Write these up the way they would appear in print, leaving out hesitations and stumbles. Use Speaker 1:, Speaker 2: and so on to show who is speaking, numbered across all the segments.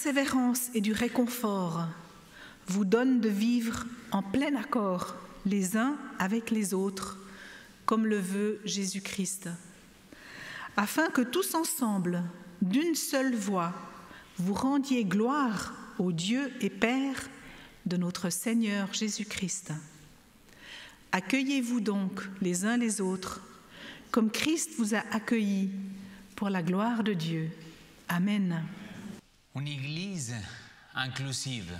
Speaker 1: persévérance et du réconfort vous donne de vivre en plein accord les uns avec les autres, comme le veut Jésus-Christ, afin que tous ensemble, d'une seule voix, vous rendiez gloire au Dieu et Père de notre Seigneur Jésus-Christ. Accueillez-vous donc les uns les autres, comme Christ vous a accueillis pour la gloire de Dieu. Amen.
Speaker 2: Une église inclusive,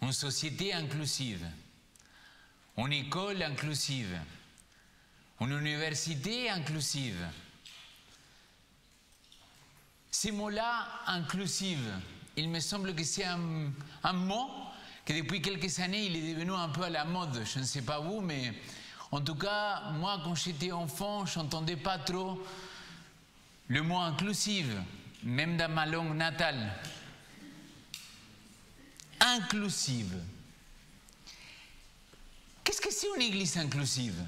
Speaker 2: une société inclusive, une école inclusive, une université inclusive. Ces mots-là, inclusive, il me semble que c'est un mot que depuis quelques années, il est devenu un peu à la mode. Je ne sais pas vous, mais en tout cas, moi, quand j'étais enfant, je n'entendais pas trop le mot inclusive, même dans ma langue natale. Inclusive. Qu'est-ce que c'est une église inclusive?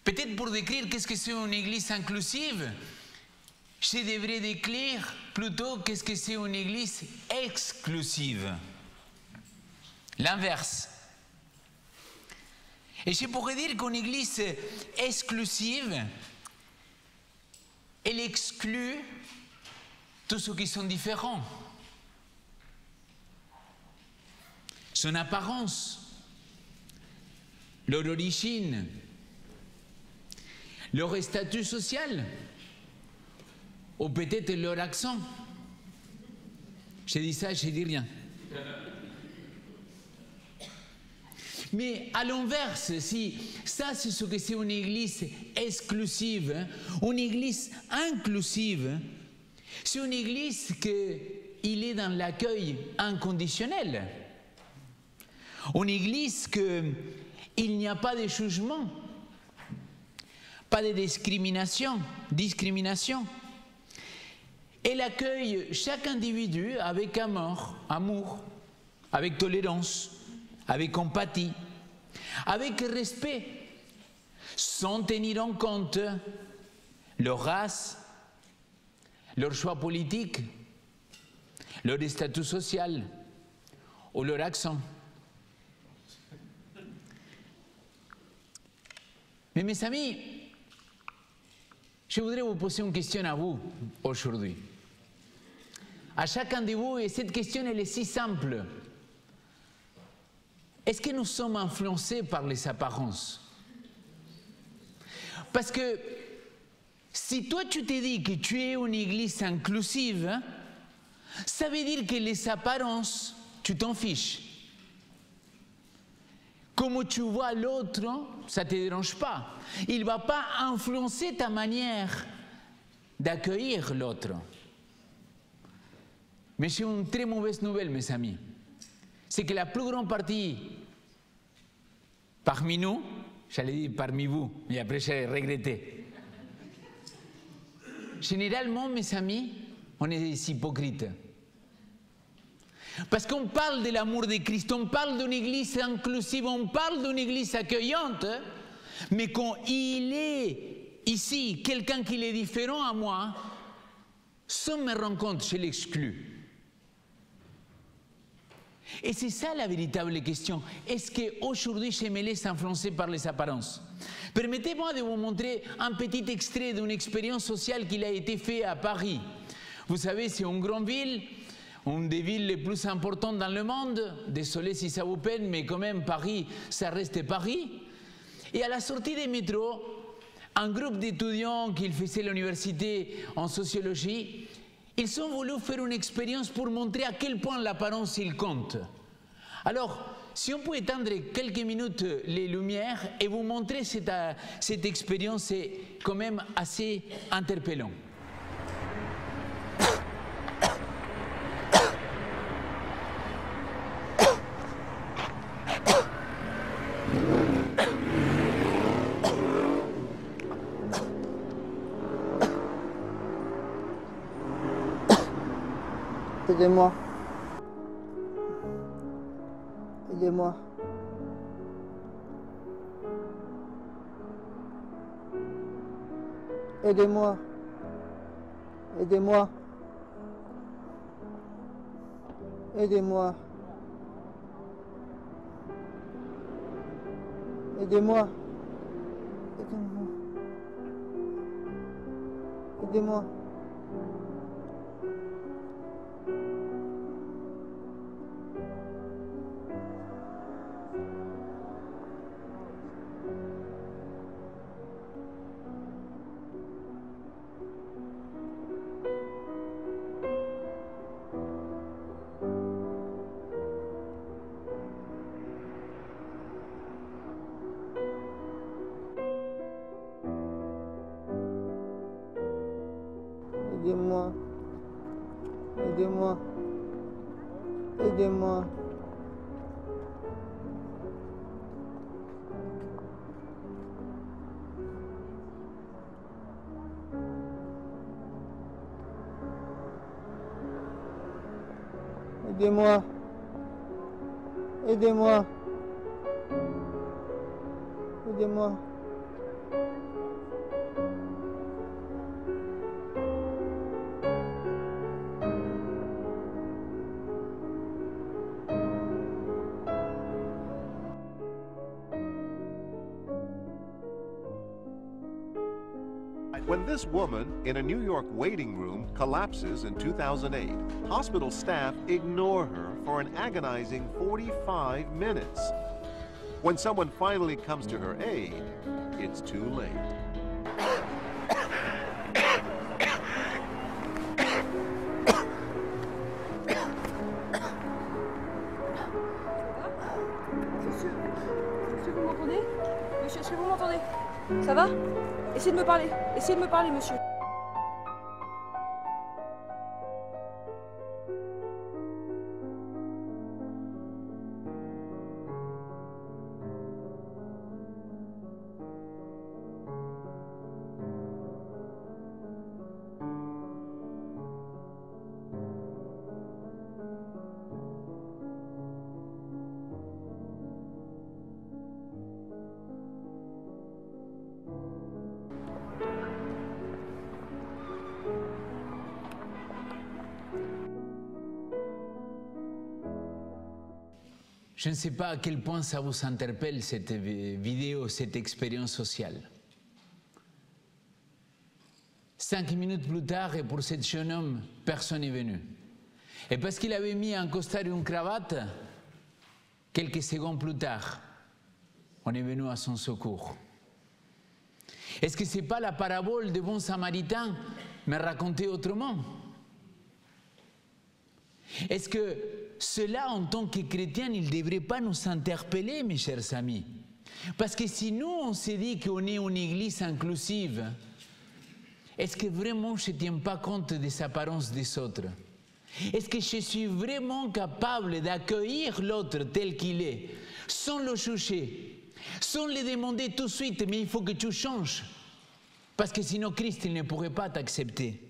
Speaker 2: Peut-être pour décrire qu'est-ce que c'est une église inclusive, je devrais décrire plutôt qu'est-ce que c'est une église exclusive. L'inverse. Et je pourrais dire qu'une église exclusive, elle exclut tous ceux qui sont différents. Son apparence, leur origine, leur statut social, ou peut-être leur accent. Je dis ça, je dis rien. Mais à l'inverse, si ça c'est ce que c'est une église exclusive, une église inclusive, c'est une église qui est dans l'accueil inconditionnel. Une église qu'il n'y a pas de jugement, pas de discrimination. Elle accueille chaque individu avec amour, avec tolérance, avec empathie, avec respect, sans tenir en compte leur race, leur choix politique, leur statut social ou leur accent. Mais mes amis, je voudrais vous poser une question à vous aujourd'hui. À chacun de vous, et cette question elle est si simple. Est-ce que nous sommes influencés par les apparences? Parce que si toi tu te dis que tu es une église inclusive, ça veut dire que les apparences, tu t'en fiches. Comme tu vois l'autre, ça ne te dérange pas. Il ne va pas influencer ta manière d'accueillir l'autre. Mais j'ai une très mauvaise nouvelle, mes amis. C'est que la plus grande partie, parmi nous, j'allais dire parmi vous, mais après j'ai regretté. Généralement, mes amis, on est des hypocrites. Parce qu'on parle de l'amour de Christ, on parle d'une église inclusive, on parle d'une église accueillante, mais quand il est ici, quelqu'un qui est différent à moi, sans me rendre compte, je l'exclus. Et c'est ça la véritable question. Est-ce qu'aujourd'hui, je me laisse influencer par les apparences? Permettez-moi de vous montrer un petit extrait d'une expérience sociale qui a été faite à Paris. Vous savez, c'est une grande ville, une des villes les plus importantes dans le monde. Désolé si ça vous peine, mais quand même, Paris, ça reste Paris. Et à la sortie des métros, un groupe d'étudiants qui faisaient l'université en sociologie, ils ont voulu faire une expérience pour montrer à quel point l'apparence il compte. Alors, si on peut éteindre quelques minutes les lumières et vous montrer cette expérience, c'est quand même assez interpellant.
Speaker 3: Aidez-moi. Aidez-moi. Aidez-moi. Aidez-moi. Aidez-moi. Aidez-moi. Aidez-moi. Aidez-moi. Aidez-moi. Aidez-moi. Aidez-moi. Aidez-moi. Aidez-moi.
Speaker 4: When this woman in a New York waiting room collapses in 2008, hospital staff ignore her for an agonizing 45 minutes. When someone finally comes to her aid, it's too late.
Speaker 5: Monsieur, vous m'entendez? Monsieur, est-ce que vous m'entendez? Ça va? Essayez de me parler. Essayez de me parler, monsieur.
Speaker 2: Je ne sais pas à quel point ça vous interpelle, cette vidéo, cette expérience sociale. 5 minutes plus tard, et pour ce jeune homme, personne n'est venu. Et parce qu'il avait mis un costard et une cravate, quelques secondes plus tard, on est venu à son secours. Est-ce que ce n'est pas la parabole du bon samaritain, mais racontée autrement? Est-ce que cela, en tant que chrétien, il ne devrait pas nous interpeller, mes chers amis? Parce que si nous, on se dit qu'on est une église inclusive, est-ce que vraiment je ne tiens pas compte des apparences des autres? Est-ce que je suis vraiment capable d'accueillir l'autre tel qu'il est, sans le juger, sans lui demander tout de suite, mais il faut que tu changes, parce que sinon Christ il ne pourrait pas t'accepter?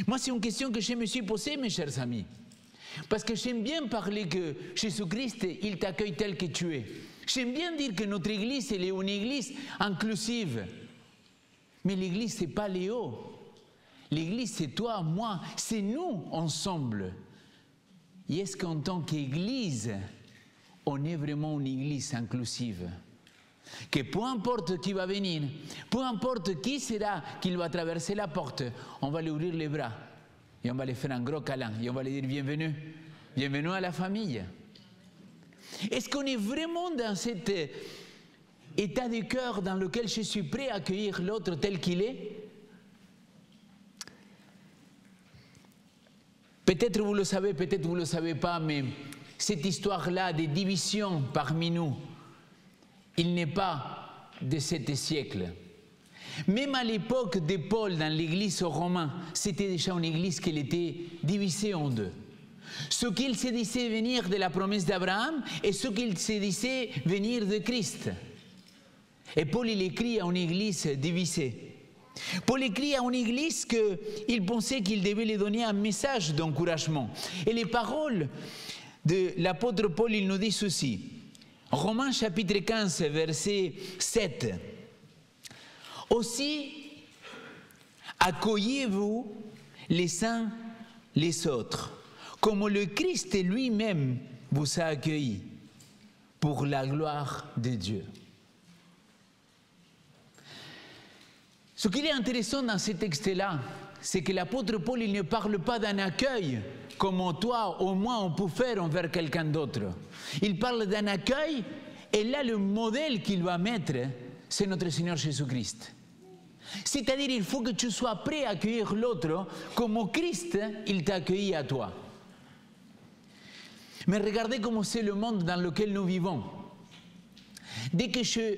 Speaker 2: Moi, c'est une question que je me suis posée, mes chers amis. Parce que j'aime bien parler que Jésus-Christ, il t'accueille tel que tu es. J'aime bien dire que notre église, elle est une église inclusive. Mais l'église, ce n'est pas Léo. L'église, c'est toi, moi, c'est nous ensemble. Et est-ce qu'en tant qu'église, on est vraiment une église inclusive? Que peu importe qui va venir, peu importe qui sera qu'il va traverser la porte, on va lui ouvrir les bras et on va lui faire un gros câlin et on va lui dire bienvenue, bienvenue à la famille. Est-ce qu'on est vraiment dans cet état de cœur dans lequel je suis prêt à accueillir l'autre tel qu'il est? Peut-être vous le savez, peut-être vous ne le savez pas, mais cette histoire-là de division parmi nous, il n'est pas de 7 siècles. Même à l'époque de Paul dans l'église aux Romains, c'était déjà une église qui était divisée en deux. Ce qu'il se disait venir de la promesse d'Abraham et ce qu'il se disait venir de Christ. Et Paul il écrit à une église divisée. Paul écrit à une église qu'il pensait qu'il devait lui donner un message d'encouragement. Et les paroles de l'apôtre Paul, il nous dit ceci. Romains chapitre 15, verset 7. Aussi, accueillez-vous les uns les autres, comme le Christ lui-même vous a accueillis, pour la gloire de Dieu. Ce qui est intéressant dans ce texte-là, c'est que l'apôtre Paul, il ne parle pas d'un accueil comme toi ou moi on peut faire envers quelqu'un d'autre. Il parle d'un accueil, et là le modèle qu'il va mettre, c'est notre Seigneur Jésus-Christ. C'est-à-dire il faut que tu sois prêt à accueillir l'autre comme Christ, il t'a accueilli à toi. Mais regardez comment c'est le monde dans lequel nous vivons. Dès que je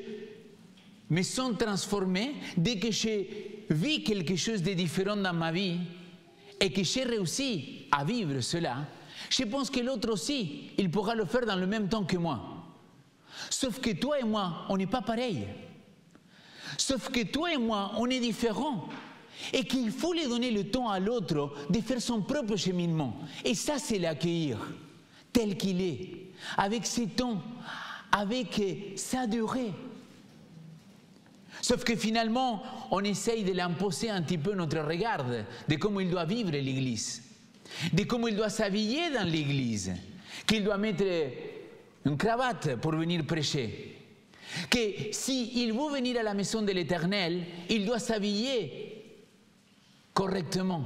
Speaker 2: me sens transformé, dès que je vis quelque chose de différent dans ma vie et que j'ai réussi à vivre cela, je pense que l'autre aussi, il pourra le faire dans le même temps que moi. Sauf que toi et moi, on n'est pas pareils. Sauf que toi et moi, on est différents. Et qu'il faut lui donner le temps à l'autre de faire son propre cheminement. Et ça, c'est l'accueillir tel qu'il est, avec ses temps, avec sa durée. Sauf que finalement, on essaye de l'imposer un petit peu notre regard de comment il doit vivre l'Église, de comment il doit s'habiller dans l'Église, qu'il doit mettre une cravate pour venir prêcher, que s'il veut venir à la maison de l'Éternel, il doit s'habiller correctement.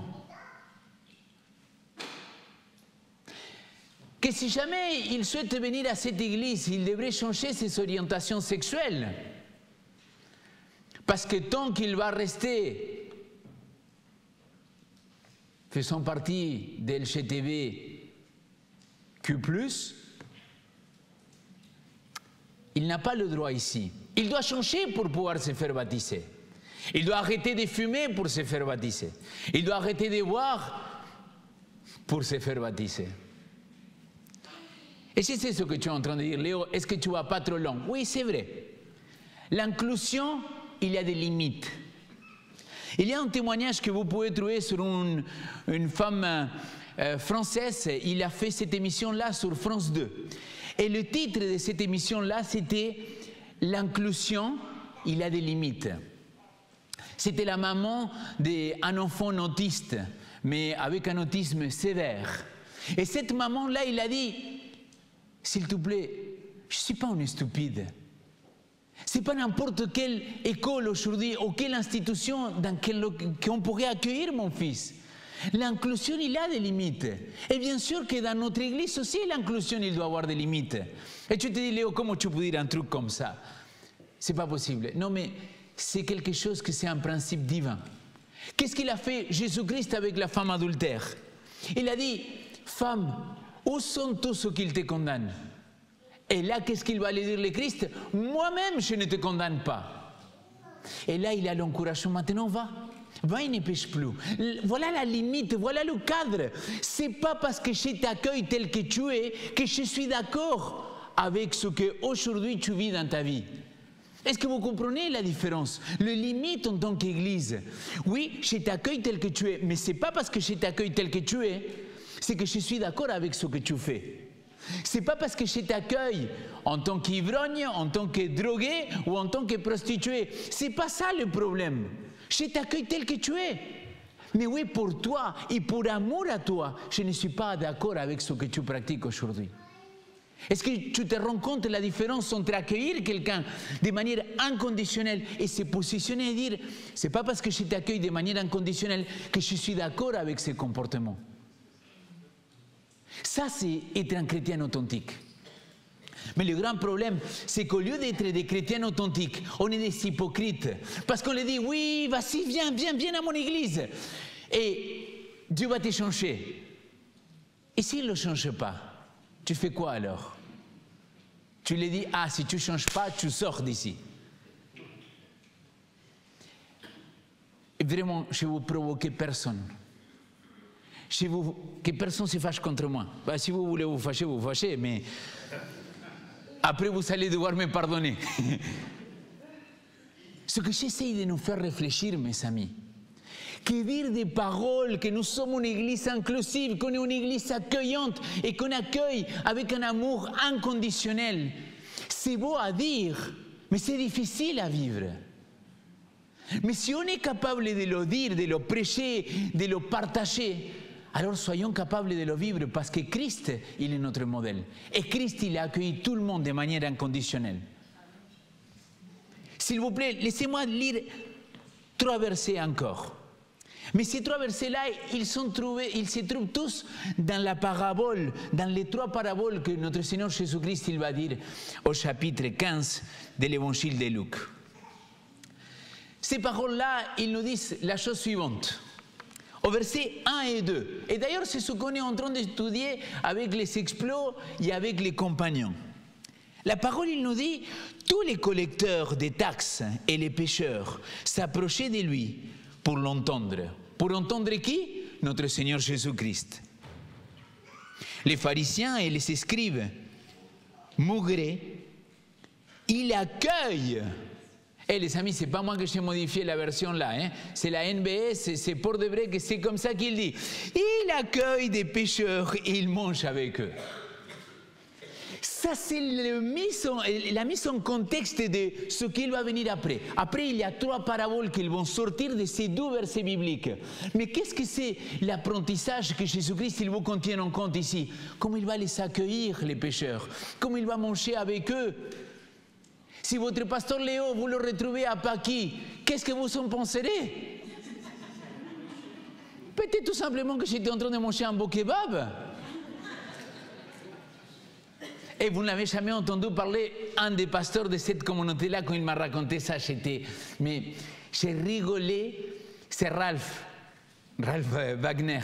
Speaker 2: Que si jamais il souhaite venir à cette église, il devrait changer ses orientations sexuelles. Parce que tant qu'il va rester faisant partie de LGBTQ+, il n'a pas le droit ici. Il doit changer pour pouvoir se faire baptiser. Il doit arrêter de fumer pour se faire baptiser. Il doit arrêter de boire pour se faire baptiser. Et si c'est ce que tu es en train de dire, Léo, est-ce que tu ne vas pas trop loin? Oui, c'est vrai. L'inclusion, il y a des limites. Il y a un témoignage que vous pouvez trouver sur une femme française. Il a fait cette émission-là sur France 2. Et le titre de cette émission-là, c'était « L'inclusion, il y a des limites ». C'était la maman d'un enfant autiste, mais avec un autisme sévère. Et cette maman-là, il a dit « S'il te plaît, je ne suis pas une stupide. Ce n'est pas n'importe quelle école aujourd'hui ou quelle institution dans laquelle on pourrait accueillir mon fils. L'inclusion, il a des limites. Et bien sûr que dans notre église aussi, l'inclusion, il doit avoir des limites. Et tu te dis, Léo, comment tu peux dire un truc comme ça? Ce n'est pas possible. Non, mais c'est quelque chose que c'est un principe divin. Qu'est-ce qu'il a fait Jésus-Christ avec la femme adultère? Il a dit, femme, où sont tous ceux qui te condamnent? Et là, qu'est-ce qu'il va aller dire le Christ? Moi-même, je ne te condamne pas. Et là, il a l'encouragement. Maintenant, va et ne pêche plus. Voilà la limite, voilà le cadre. Ce n'est pas parce que je t'accueille tel que tu es que je suis d'accord avec ce qu'aujourd'hui tu vis dans ta vie. Est-ce que vous comprenez la différence? Le limite en tant qu'Église. Oui, je t'accueille tel que tu es, mais ce n'est pas parce que je t'accueille tel que tu es, c'est que je suis d'accord avec ce que tu fais. Ce n'est pas parce que je t'accueille en tant qu'ivrogne, en tant que drogué ou en tant que prostituée. Ce n'est pas ça le problème. Je t'accueille tel que tu es. Mais oui, pour toi et pour amour à toi, je ne suis pas d'accord avec ce que tu pratiques aujourd'hui. Est-ce que tu te rends compte de la différence entre accueillir quelqu'un de manière inconditionnelle et se positionner et dire « ce n'est pas parce que je t'accueille de manière inconditionnelle que je suis d'accord avec ces comportements ». Ça, c'est être un chrétien authentique. Mais le grand problème, c'est qu'au lieu d'être des chrétiens authentiques, on est des hypocrites. Parce qu'on leur dit, oui, vas-y, viens à mon église. Et Dieu va te changer. Et s'il ne le change pas, tu fais quoi alors? Tu lui dis, ah, si tu ne changes pas, tu sors d'ici. Et vraiment, je ne vais vous provoquer personne. Que personne ne se fâche contre moi. Bah, si vous voulez vous fâchez, mais après vous allez devoir me pardonner. Ce que j'essaie de nous faire réfléchir, mes amis, que dire des paroles, que nous sommes une église inclusive, qu'on est une église accueillante et qu'on accueille avec un amour inconditionnel, c'est beau à dire, mais c'est difficile à vivre. Mais si on est capable de le dire, de le prêcher, de le partager, alors soyons capables de le vivre parce que Christ, il est notre modèle. Et Christ, il a accueilli tout le monde de manière inconditionnelle. S'il vous plaît, laissez-moi lire 3 versets encore. Mais ces 3 versets-là, ils se trouvent tous dans la parabole, dans les 3 paraboles que notre Seigneur Jésus-Christ il va dire au chapitre 15 de l'évangile de Luc. Ces paroles-là, ils nous disent la chose suivante. Au verset 1 et 2. Et d'ailleurs, c'est ce qu'on est en train d'étudier avec les exploits et avec les compagnons. La parole, il nous dit, tous les collecteurs des taxes et les pécheurs s'approchaient de lui pour l'entendre. Pour entendre qui? Notre Seigneur Jésus-Christ. Les pharisiens et les scribes maugréés, il accueille. Eh les amis, c'est pas moi que j'ai modifié la version là, hein? C'est la NBS, c'est pour de vrai que c'est comme ça qu'il dit. Il accueille des pécheurs et il mange avec eux. Ça, c'est la mise en contexte de ce qui va venir après. Après, il y a 3 paraboles qui vont sortir de ces 2 versets bibliques. Mais qu'est-ce que c'est l'apprentissage que Jésus-Christ il vous contient en compte ici? Comment il va les accueillir, les pécheurs? Comment il va manger avec eux? Si votre pasteur Léo, vous le retrouvez à Pâquis, qu'est-ce que vous en penserez? Peut-être tout simplement que j'étais en train de manger un beau kebab. Et vous n'avez jamais entendu parler un des pasteurs de cette communauté-là quand il m'a raconté ça. Mais j'ai rigolé. C'est Ralph Wagner.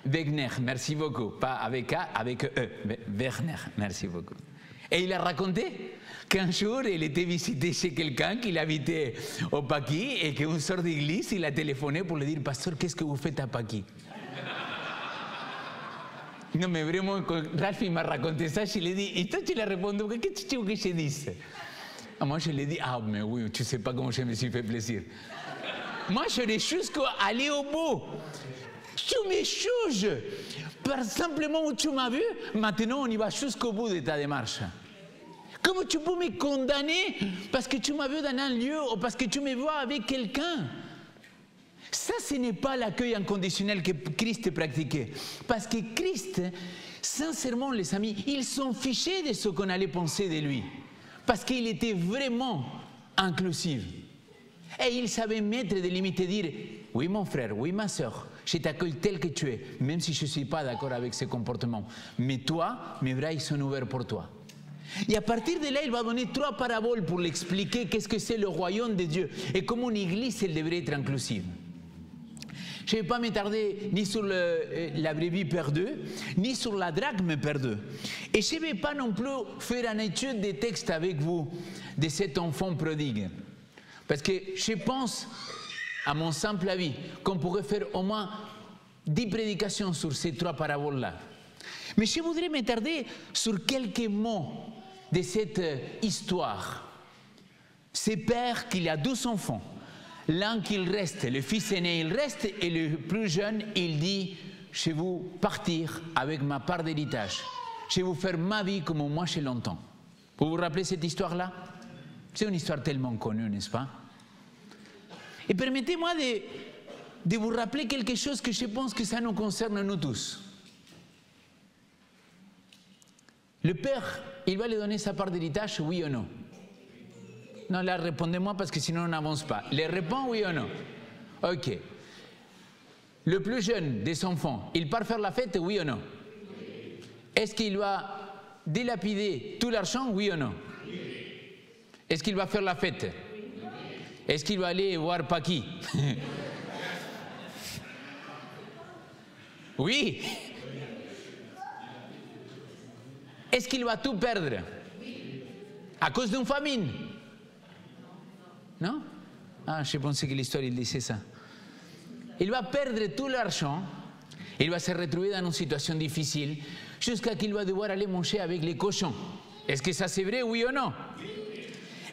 Speaker 2: Wegner, merci beaucoup. Pas avec A, avec E. Wegner, merci beaucoup. Et il a raconté qu'un jour, il était visité chez quelqu'un qu'il habitait au Pâquis et qu'un sort d'église, il a téléphoné pour lui dire, pasteur, qu'est-ce que vous faites à Pâquis? Non, mais vraiment, quand Ralph m'a raconté ça, je lui ai dit, et toi tu lui as répondu, qu'est-ce que tu veux que je dise? Moi, je lui ai dit, ah, mais oui, tu ne sais pas comment je me suis fait plaisir. Moi, je l'ai jusqu'à aller au bout. Tu me juges. Par simplement où tu m'as vu, maintenant on y va jusqu'au bout de ta démarche. Comment tu peux me condamner parce que tu m'as vu dans un lieu ou parce que tu me vois avec quelqu'un? Ça, ce n'est pas l'accueil inconditionnel que Christ pratiquait. Parce que Christ, sincèrement, les amis, ils s'en fichaient de ce qu'on allait penser de lui. Parce qu'il était vraiment inclusif. Et il savait mettre des limites et dire, oui mon frère, oui ma soeur, je t'accueille tel que tu es, même si je ne suis pas d'accord avec ce comportement. Mais toi, mes bras ils sont ouverts pour toi. Et à partir de là, il va donner 3 paraboles pour l'expliquer qu'est-ce que c'est le royaume de Dieu et comment une église elle devrait être inclusive. Je ne vais pas m'attarder ni sur la brebis perdue, ni sur la drachme perdue. Et je ne vais pas non plus faire une étude des textes avec vous de cet enfant prodigue. Parce que je pense, à mon simple avis, qu'on pourrait faire au moins 10 prédications sur ces 3 paraboles-là. Mais je voudrais m'attarder sur quelques mots de cette histoire. Ce père qui a 12 enfants. L'un qu'il reste, le fils aîné il reste, et le plus jeune il dit, je vais vous partir avec ma part d'héritage. Je vais vous faire ma vie comme moi je l'entends. Vous vous rappelez cette histoire-là? C'est une histoire tellement connue, n'est-ce pas? Et permettez-moi de vous rappeler quelque chose que je pense que ça nous concerne nous tous. Le père, il va lui donner sa part d'héritage, oui ou non? Non, là, répondez-moi parce que sinon on n'avance pas. Les réponds, oui ou non? Ok. Le plus jeune des enfants, il part faire la fête, oui ou non? Est-ce qu'il va dilapider tout l'argent, oui ou non? Est-ce qu'il va faire la fête? Est-ce qu'il va aller voir Pâquis? Oui. Est-ce qu'il va tout perdre? À cause d'une famine? Non? Ah, je pensais que l'histoire il disait ça. Il va perdre tout l'argent, il va se retrouver dans une situation difficile, jusqu'à qu'il va devoir aller manger avec les cochons. Est-ce que ça c'est vrai, oui ou non?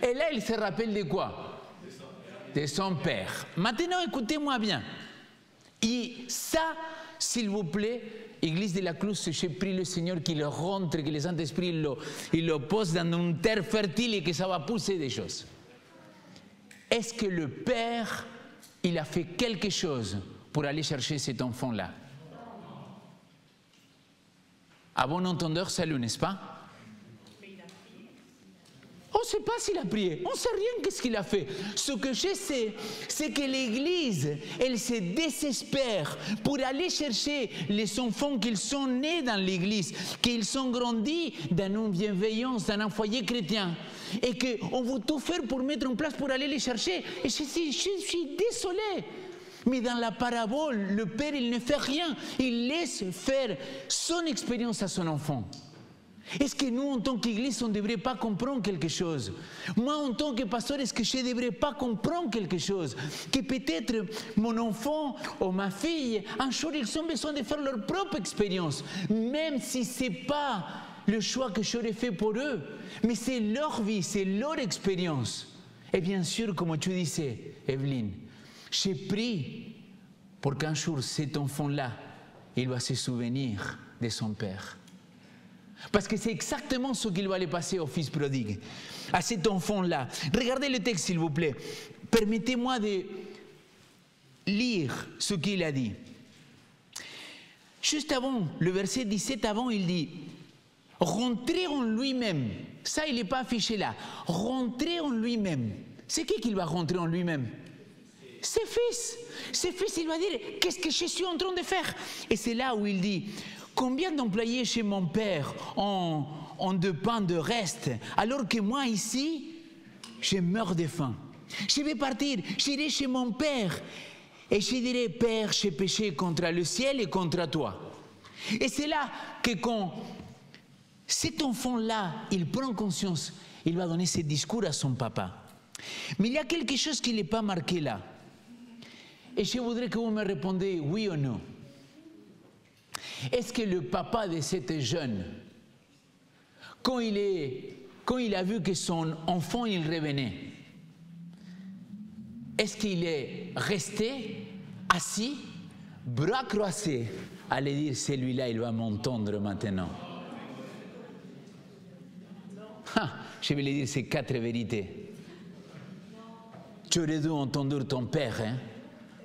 Speaker 2: Et là, il se rappelle de quoi? De son père. Maintenant, écoutez-moi bien. Et ça, s'il vous plaît, Église de la Cluse, j'ai pris le Seigneur qui le rentre, que le Saint-Esprit il le pose dans une terre fertile et que ça va pousser des choses. est-ce que le père, il a fait quelque chose pour aller chercher cet enfant-là? À bon entendeur, salut, n'est-ce pas? On ne sait pas s'il a prié, on ne sait rien qu'est-ce qu'il a fait. Ce que je sais, c'est que l'Église, elle se désespère pour aller chercher les enfants qui sont nés dans l'Église, qu'ils sont grandis dans une bienveillance, dans un foyer chrétien. Et qu'on veut tout faire pour mettre en place pour aller les chercher. Et je suis désolé. Mais dans la parabole, le père, il ne fait rien. Il laisse faire son expérience à son enfant. Est-ce que nous, en tant qu'Église, on ne devrait pas comprendre quelque chose? Moi, en tant que pasteur, est-ce que je ne devrais pas comprendre quelque chose? Que peut-être mon enfant ou ma fille, un jour, ils ont besoin de faire leur propre expérience, même si ce n'est pas le choix que j'aurais fait pour eux, mais c'est leur vie, c'est leur expérience. Et bien sûr, comme tu disais, Evelyne, j'ai prié pour qu'un jour, cet enfant-là, il va se souvenir de son père. Parce que c'est exactement ce qu'il va aller passer au fils prodigue, à cet enfant-là. Regardez le texte, s'il vous plaît. Permettez-moi de lire ce qu'il a dit. Juste avant, le verset 17 avant, il dit « Rentrer en lui-même ». Ça, il n'est pas affiché là. « Rentrer en lui-même ». C'est qui va rentrer en lui-même? Ses fils. Ses fils, il va dire « Qu'est-ce que je suis en train de faire ?» Et c'est là où il dit « Combien d'employés chez mon père ont de pain de reste, alors que moi ici, je meurs de faim. Je vais partir, j'irai chez mon père et je dirai, Père, j'ai péché contre le ciel et contre toi. Et c'est là que quand cet enfant-là, il prend conscience, il va donner ce discours à son papa. Mais il y a quelque chose qui n'est pas marqué là. Et je voudrais que vous me répondiez oui ou non. Est-ce que le papa de cet jeune, quand il a vu que son enfant il revenait, est-ce qu'il est resté assis, bras croisés, à lui dire celui-là il va m'entendre maintenant? Je vais lui dire ces 4 vérités. Tu aurais dû entendre ton père, hein?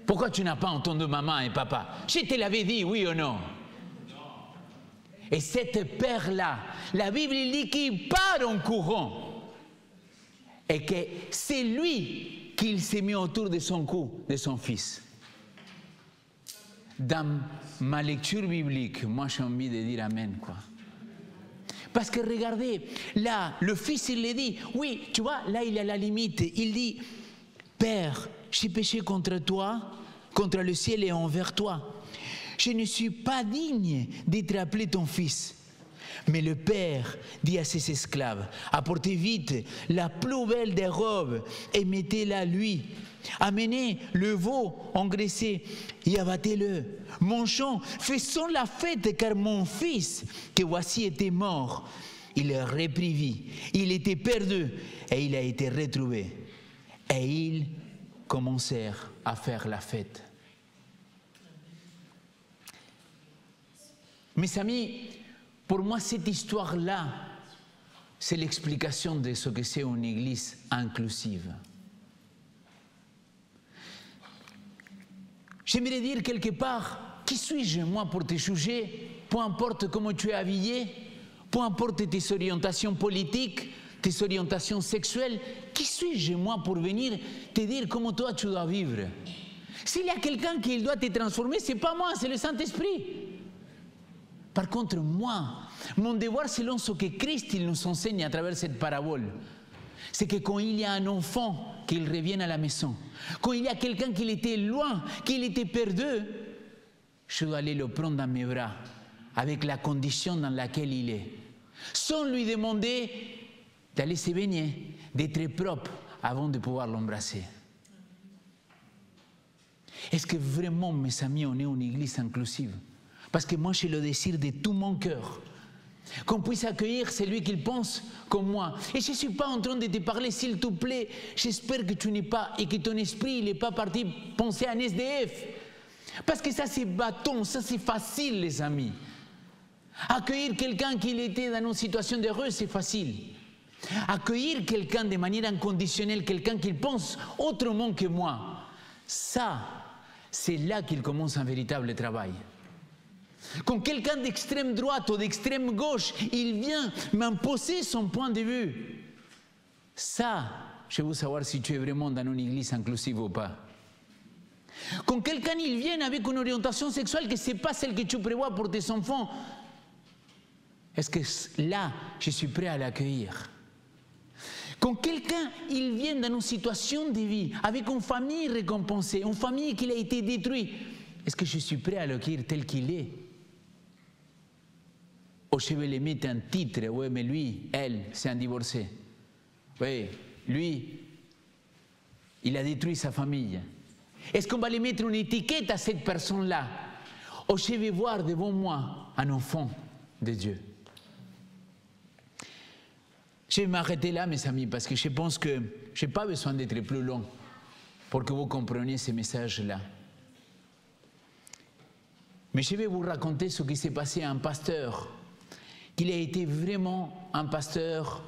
Speaker 2: Pourquoi tu n'as pas entendu maman et papa? Je te l'avais dit, oui ou non? Et cet père-là, la Bible dit qu'il part en courant et que c'est lui qui s'est mis autour de son cou, de son fils. Dans ma lecture biblique, moi j'ai envie de dire Amen, quoi. Parce que regardez, là, le fils, il lui dit, oui, tu vois, là, il est à la limite. Il dit, Père, j'ai péché contre toi, contre le ciel et envers toi. Je ne suis pas digne d'être appelé ton fils. Mais le père dit à ses esclaves, apportez vite la plus belle des robes et mettez-la lui. Amenez le veau engraissé et abattez-le. Mangeons, faisons la fête car mon fils, que voici était mort, il est repris, il était perdu et il a été retrouvé. Et ils commencèrent à faire la fête. Mes amis, pour moi, cette histoire-là, c'est l'explication de ce que c'est une église inclusive. J'aimerais dire quelque part, qui suis-je moi pour te juger, peu importe comment tu es habillé, peu importe tes orientations politiques, tes orientations sexuelles, qui suis-je moi pour venir te dire comment toi tu dois vivre? S'il y a quelqu'un qui doit te transformer, ce n'est pas moi, c'est le Saint-Esprit. Par contre, moi, mon devoir selon ce que Christ il nous enseigne à travers cette parabole, c'est que quand il y a un enfant, qu'il revienne à la maison. Quand il y a quelqu'un qui était loin, qui était perdu, je dois aller le prendre dans mes bras, avec la condition dans laquelle il est. Sans lui demander d'aller se baigner, d'être propre avant de pouvoir l'embrasser. Est-ce que vraiment, mes amis, on est une église inclusive? Parce que moi, j'ai le désir de tout mon cœur qu'on puisse accueillir celui qu'il pense comme moi. Et je ne suis pas en train de te parler, s'il te plaît, j'espère que tu n'es pas, et que ton esprit n'est pas parti penser à un SDF. Parce que ça, c'est bâton, ça, c'est facile, les amis. Accueillir quelqu'un qui était dans une situation d'heureuse, c'est facile. Accueillir quelqu'un de manière inconditionnelle, quelqu'un qui pense autrement que moi, ça, c'est là qu'il commence un véritable travail. Quand quelqu'un d'extrême droite ou d'extrême gauche, il vient m'imposer son point de vue, ça, je veux savoir si tu es vraiment dans une église inclusive ou pas. Quand quelqu'un il vient avec une orientation sexuelle que ce n'est pas celle que tu prévois pour tes enfants, est-ce que là, je suis prêt à l'accueillir? Quand quelqu'un il vient dans une situation de vie, avec une famille récompensée, une famille qui a été détruite, est-ce que je suis prêt à l'accueillir tel qu'il est? Ou je vais lui mettre un titre, oui, mais lui, elle, c'est un divorcé. Oui, lui, il a détruit sa famille. Est-ce qu'on va lui mettre une étiquette à cette personne-là? Ou je vais voir devant moi un enfant de Dieu? Je vais m'arrêter là, mes amis, parce que je pense que je n'ai pas besoin d'être plus long pour que vous compreniez ces messages-là. Mais je vais vous raconter ce qui s'est passé à un pasteur, qu'il a été vraiment un pasteur,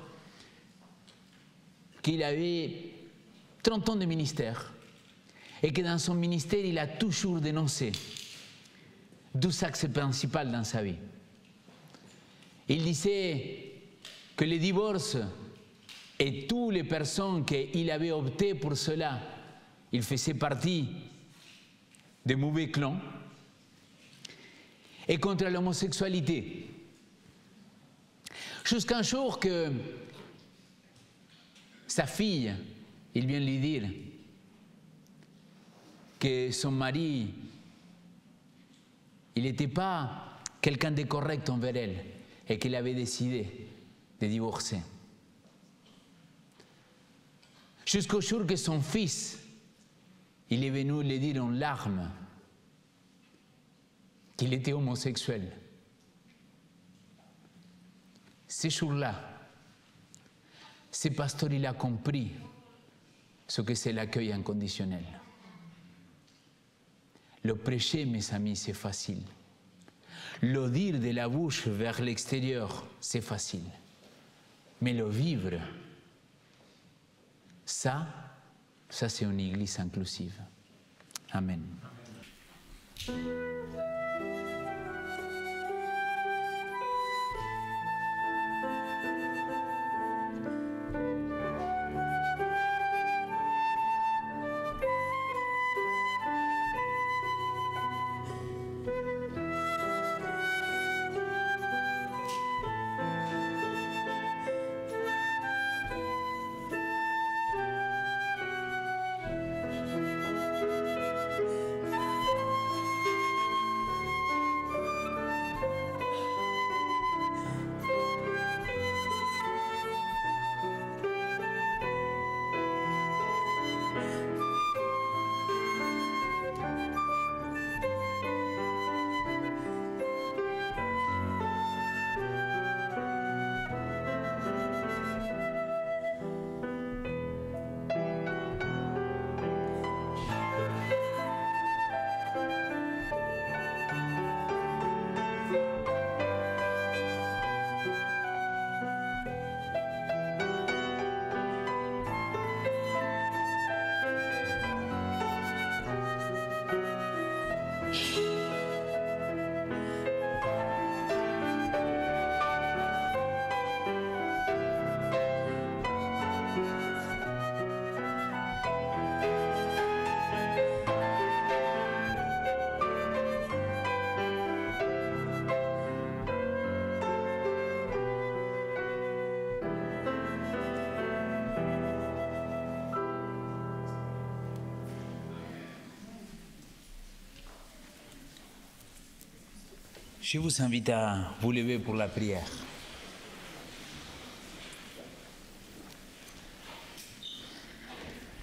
Speaker 2: qu'il avait 30 ans de ministère, et que dans son ministère, il a toujours dénoncé 12 axes principaux dans sa vie. Il disait que le divorce et toutes les personnes qui avaient opté pour cela, ils faisaient partie des mauvais clans, et contre l'homosexualité. Jusqu'un jour que sa fille, il vient lui dire que son mari, il n'était pas quelqu'un de correct envers elle et qu'il avait décidé de divorcer. Jusqu'au jour que son fils, il est venu lui dire en larmes qu'il était homosexuel. Ce jour-là, ce pasteur, il a compris ce que c'est l'accueil inconditionnel. Le prêcher, mes amis, c'est facile. Le dire de la bouche vers l'extérieur, c'est facile. Mais le vivre, ça c'est une église inclusive. Amen. Je vous invite à vous lever pour la prière.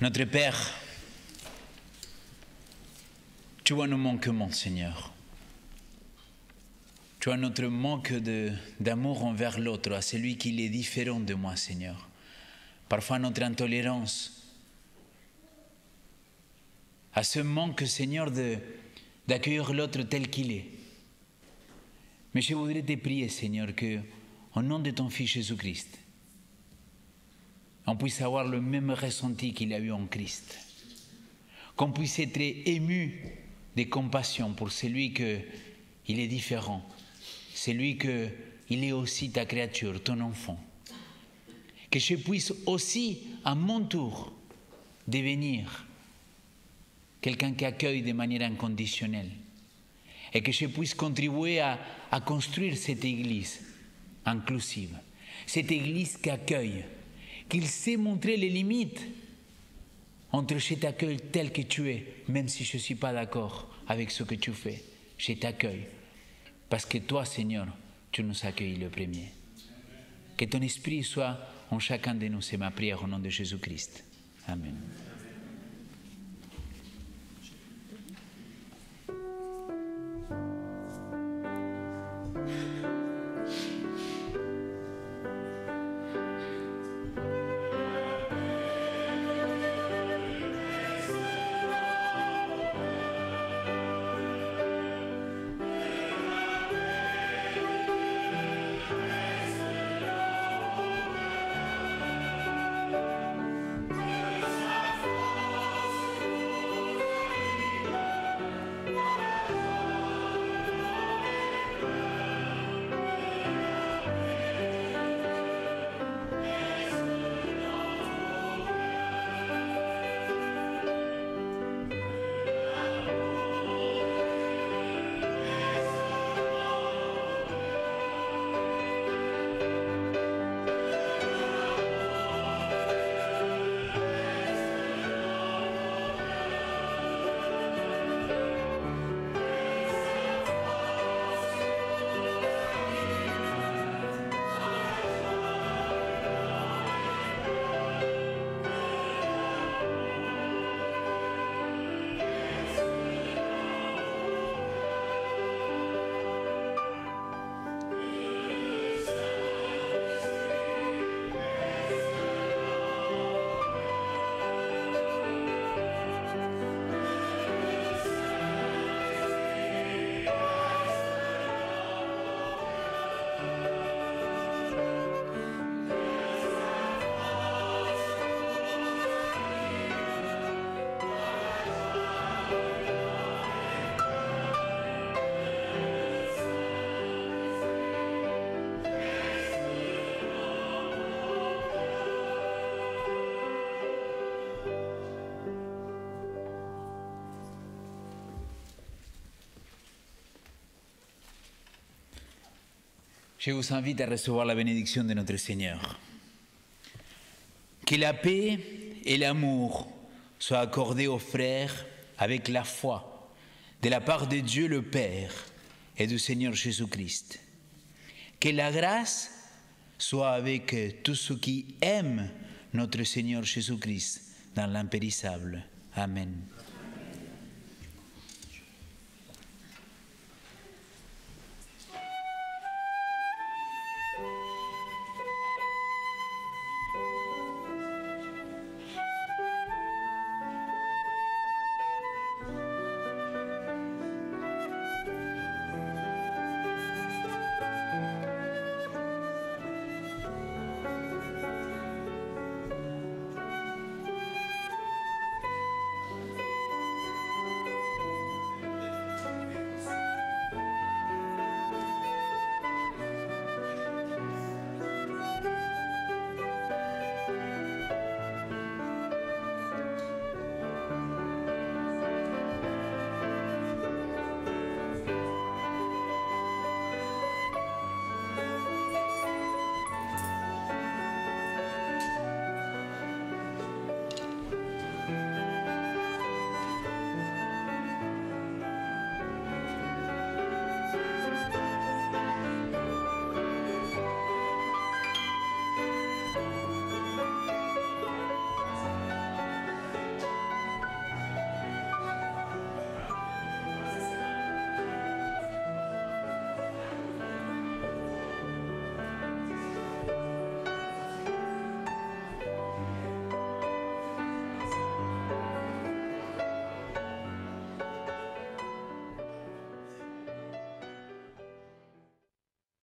Speaker 2: Notre Père, tu vois nos manquements, Seigneur. Tu vois notre manque d'amour envers l'autre, à celui qui est différent de moi, Seigneur. Parfois notre intolérance, à ce manque, Seigneur, d'accueillir l'autre tel qu'il est. Mais je voudrais te prier, Seigneur, que, au nom de ton Fils Jésus-Christ, on puisse avoir le même ressenti qu'il a eu en Christ. Qu'on puisse être ému de compassion pour celui qu'il est différent, celui qu'il est aussi ta créature, ton enfant. Que je puisse aussi, à mon tour, devenir quelqu'un qui accueille de manière inconditionnelle. Et que je puisse contribuer à construire cette église inclusive, cette église qui accueille, qu'il sait montrer les limites entre je t'accueille tel que tu es, même si je ne suis pas d'accord avec ce que tu fais. Je t'accueille. Parce que toi, Seigneur, tu nous accueilles le premier. Que ton esprit soit en chacun de nous, c'est ma prière au nom de Jésus-Christ. Amen. Je vous invite à recevoir la bénédiction de notre Seigneur. Que la paix et l'amour soient accordés aux frères avec la foi de la part de Dieu le Père et du Seigneur Jésus-Christ. Que la grâce soit avec tous ceux qui aiment notre Seigneur Jésus-Christ dans l'impérissable. Amen.